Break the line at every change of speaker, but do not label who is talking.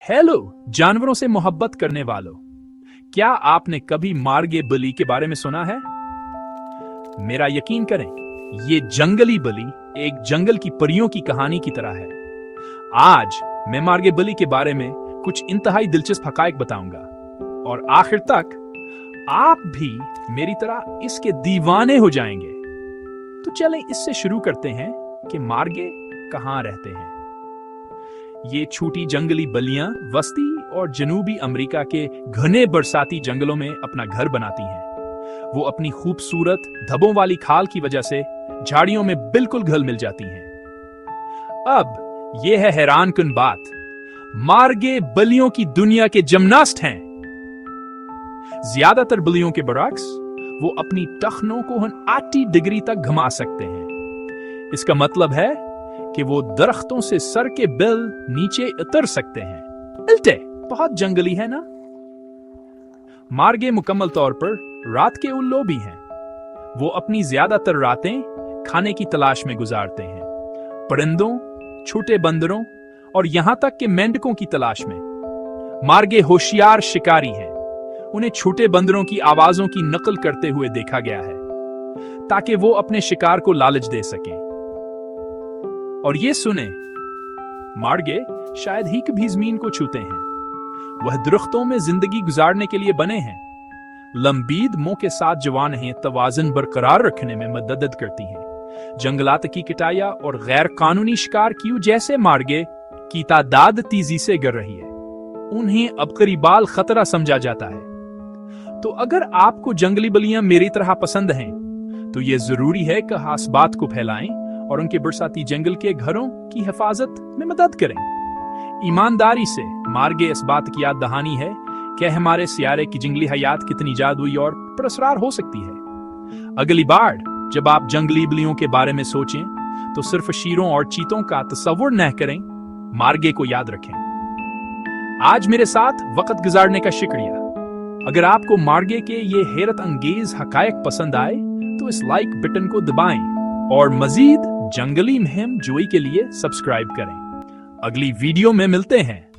Hello जानवरों से मोहब्बत करने वालों, क्या आपने कभी मार्गे बली के बारे में सुना है? मेरा यकीन करें, ये जंगली बली एक जंगल की परियों की कहानी की तरह है। आज मैं मार्गे बली के बारे में कुछ इंतहाई दिलचस्प हकायक बताऊंगा और आखिर तक आप भी मेरी तरह इसके दीवाने हो जाएंगे। तो चलें इससे शुरू करते हैं कि मार्गे कहाँ रहते हैं। ये छोटी जंगली बलियां वस्ती और जनूबी अमेरिका के घने बरसाती जंगलों में अपना घर बनाती हैं। वो अपनी खूबसूरत धब्बों वाली खाल की वजह से झाड़ियों में बिल्कुल घुल मिल जाती हैं। अब ये है हैरानकुन बात, मार्गे बलियों की दुनिया के जिम्नास्ट हैं। ज्यादातर बलियों के बरक्स वो अपनी टखनों को 80 डिग्री तक घुमा सकते हैं। इसका मतलब है कि वो दरख्तों से सर के बिल नीचे उतर सकते हैं। उल्टे बहुत जंगली है ना। मार्गे मुकम्मल तौर पर रात के उल्लू भी हैं। वो अपनी ज्यादातर रातें खाने की तलाश में गुजारते हैं, परिंदों, छोटे बंदरों और यहां तक कि मेंढकों की तलाश में। मार्गे होशियार शिकारी हैं। उन्हें छोटे बंदरों की आवाजों की नकल करते हुए देखा गया है ताकि वो अपने शिकार को लालच दे सकें। और ये सुने, मार्गे शायद ही कभी जमीन को छूते हैं। वह दरख्तों में जिंदगी गुजारने के लिए बने हैं। लंबीद मुंह के साथ जवान हैं, तवाज़ुन बरकरार रखने में मदद करती हैं। जंगलात की कटाया और गैर कानूनी शिकार की जैसे मार्गे की तादाद तेजी से गिर रही है। उन्हें अब करीबाल खतरा समझा जाता है। तो अगर आपको जंगली बलियां मेरी तरह पसंद हैं, तो ये जरूरी है कि खास बात को फैलाएं और उनके बरसाती जंगल के घरों की हिफाजत में मदद करें। ईमानदारी से मार्गे इस बात की याद दहानी है कि हमारे सियारे की जंगली हयात कितनी जादुई और पुरस्कार हो सकती है। अगली बार जब आप जंगली बलियों के बारे में सोचें, तो सिर्फ शेरों और चीतों का तस्वुर न करें, मार्गे को याद रखें। आज मेरे साथ वक्त गुजारने का शुक्रिया। अगर आपको मार्गे के ये हैरत अंगेज हकायक पसंद आए, तो इस लाइक बटन को दबाएं और मजीद जंगली मुहिम जोई के लिए सब्सक्राइब करें। अगली वीडियो में मिलते हैं।